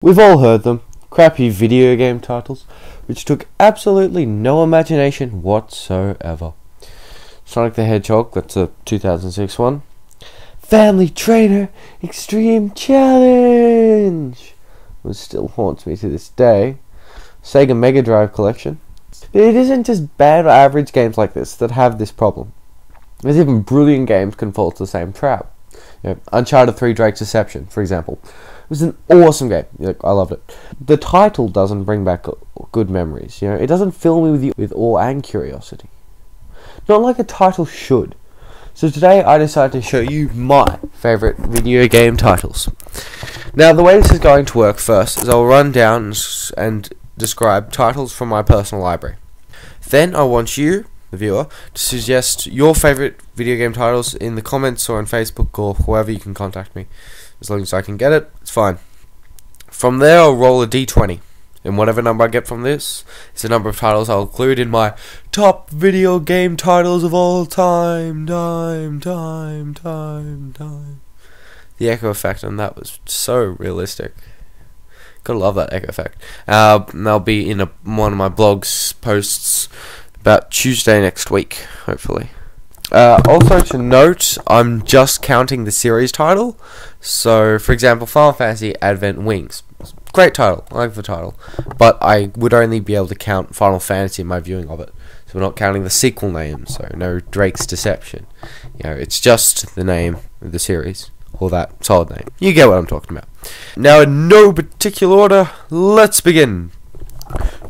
We've all heard them, crappy video game titles, which took absolutely no imagination whatsoever. Sonic the Hedgehog, that's a 2006 one. Family Trainer Extreme Challenge! Which still haunts me to this day. Sega Mega Drive collection. But it isn't just bad or average games like this that have this problem. There's even brilliant games can fall to the same trap. Uncharted 3 Drake's Deception, for example. It was an awesome game. I loved it. The title doesn't bring back good memories. It doesn't fill me with awe and curiosity. Not like a title should. So today I decided to show you my favourite video game titles. Now the way this is going to work first is I'll run down and describe titles from my personal library. Then I want you, the viewer, to suggest your favourite video game titles in the comments or on Facebook or wherever you can contact me. As long as I can get it, it's fine. From there I'll roll a d20. And whatever number I get from this is the number of titles I'll include in my top video game titles of all time. The echo effect on that was so realistic. Gotta love that echo effect. And that'll be in one of my blog's posts about Tuesday next week, hopefully. Also to note, I'm just counting the series title. So, for example, Final Fantasy Advent Wings. Great title, I like the title. But I would only be able to count Final Fantasy in my viewing of it. So we're not counting the sequel name, so no Drake's Deception. It's just the name of the series, or that solid name. You get what I'm talking about. Now, in no particular order, let's begin.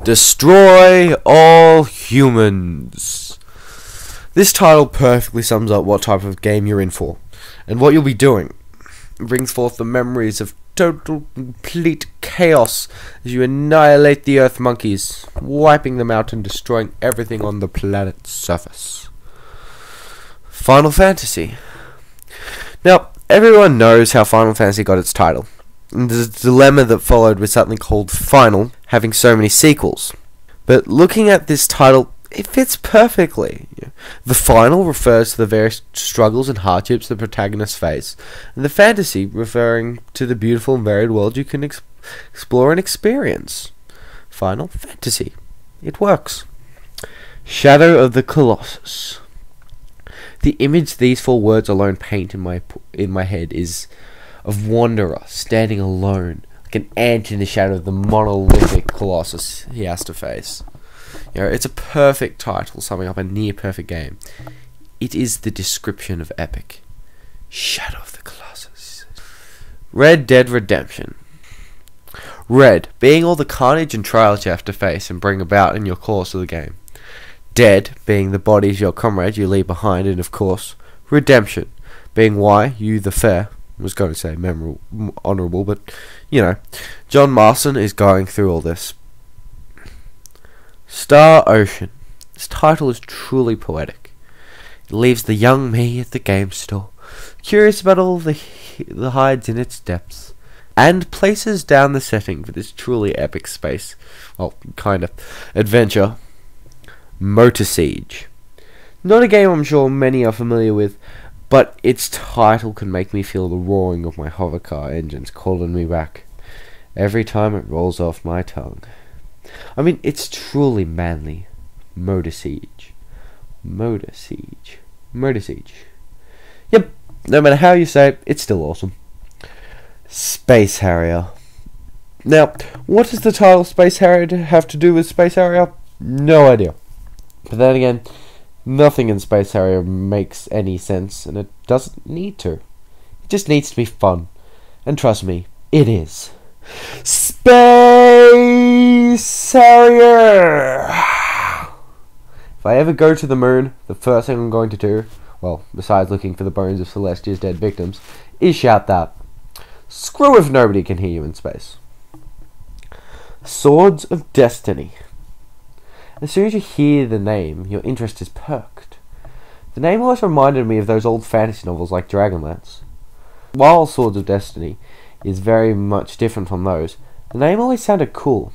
Destroy all humans. This title perfectly sums up what type of game you're in for, and what you'll be doing. It brings forth the memories of total, complete chaos as you annihilate the Earth monkeys, wiping them out and destroying everything on the planet's surface. Final Fantasy. Now, everyone knows how Final Fantasy got its title, and the dilemma that followed with something called Final having so many sequels. But looking at this title, it fits perfectly. The final refers to the various struggles and hardships the protagonists face, and the fantasy referring to the beautiful and varied world you can explore and experience. Final Fantasy. It works. Shadow of the Colossus. The image these four words alone paint in my head is of Wanderer standing alone, like an ant in the shadow of the monolithic Colossus he has to face. It's a perfect title summing up a near-perfect game. It is the description of epic. Shadow of the Colossus. Red Dead Redemption. Red, being all the carnage and trials you have to face and bring about in your course of the game. Dead, being the bodies of your comrades you leave behind, and of course, redemption, being why you, the fair, was going to say memorable, honourable, but, John Marston is going through all this. Star Ocean. This title is truly poetic. It leaves the young me at the game store, curious about all the hides in its depths, and places down the setting for this truly epic space, adventure. Motor Siege. Not a game I'm sure many are familiar with, but its title can make me feel the roaring of my hovercar engines calling me back every time it rolls off my tongue. It's truly manly. Motor Siege. Motor Siege. Motor Siege. Yep, no matter how you say it, it's still awesome. Space Harrier. Now, what does the title Space Harrier have to do with Space Harrier? No idea. But then again, nothing in Space Harrier makes any sense, and it doesn't need to. It just needs to be fun. And trust me, it is. Space Harrier! If I ever go to the moon, the first thing I'm going to do, well, besides looking for the bones of Celestia's dead victims, is shout that. Screw if nobody can hear you in space. Swords of Destiny. As soon as you hear the name, your interest is perked. The name always reminded me of those old fantasy novels like Dragonlance. While Swords of Destiny is very much different from those, the name always sounded cool.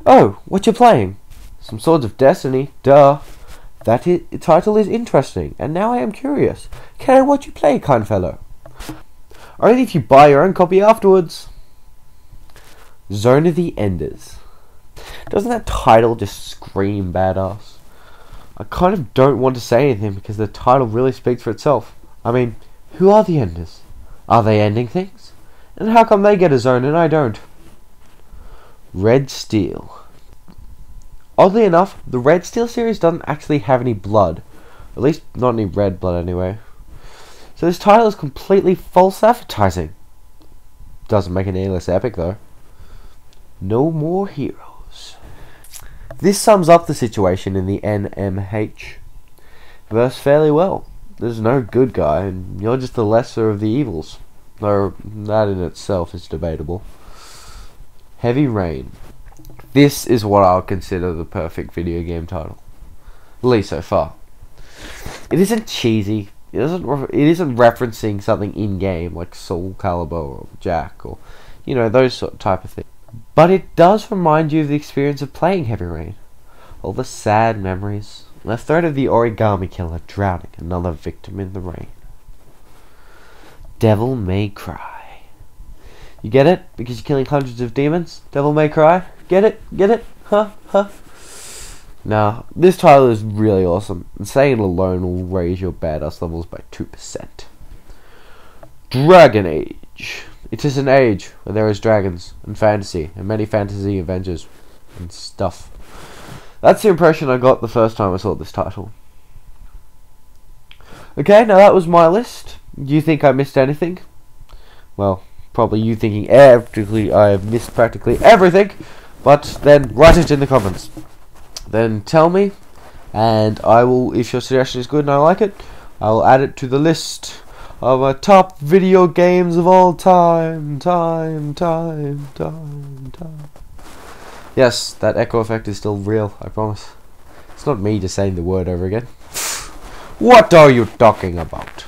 Oh, what you playing? Some Swords of Destiny, duh. That title is interesting, and now I am curious. Can I watch you play, kind fellow? Only if you buy your own copy afterwards. Zone of the Enders. Doesn't that title just scream badass? I kind of don't want to say anything because the title really speaks for itself. I mean, who are the Enders? Are they ending things? And how come they get a zone and I don't? Red Steel. Oddly enough, the Red Steel series doesn't actually have any blood. At least not any red blood anyway. So this title is completely false advertising. Doesn't make it any less epic though. No More Heroes. This sums up the situation in the NMH verse fairly well. There's no good guy, and you're just the lesser of the evils. Though that in itself is debatable. Heavy Rain. This is what I'll consider the perfect video game title. At least so far. It isn't cheesy. It isn't referencing something in-game like Soul Calibur or Jack or, you know, those sort of type of things. But it does remind you of the experience of playing Heavy Rain. All the sad memories. And the threat of the origami killer drowning another victim in the rain. Devil May Cry. You get it? Because you're killing hundreds of demons? Devil May Cry? Get it? Get it? Huh? Huh? Now, this title is really awesome, and saying it alone will raise your badass levels by 2%. Dragon Age. It is an age where there is dragons, and fantasy, and many fantasy adventures, and stuff. That's the impression I got the first time I saw this title. Okay, now that was my list. Do you think I missed anything? Well, probably you thinking I have missed practically everything, but then write it in the comments. Then tell me, and I will, if your suggestion is good and I like it, I will add it to the list of my top video games of all time. Yes, that echo effect is still real, I promise. It's not me just saying the word over again. What are you talking about?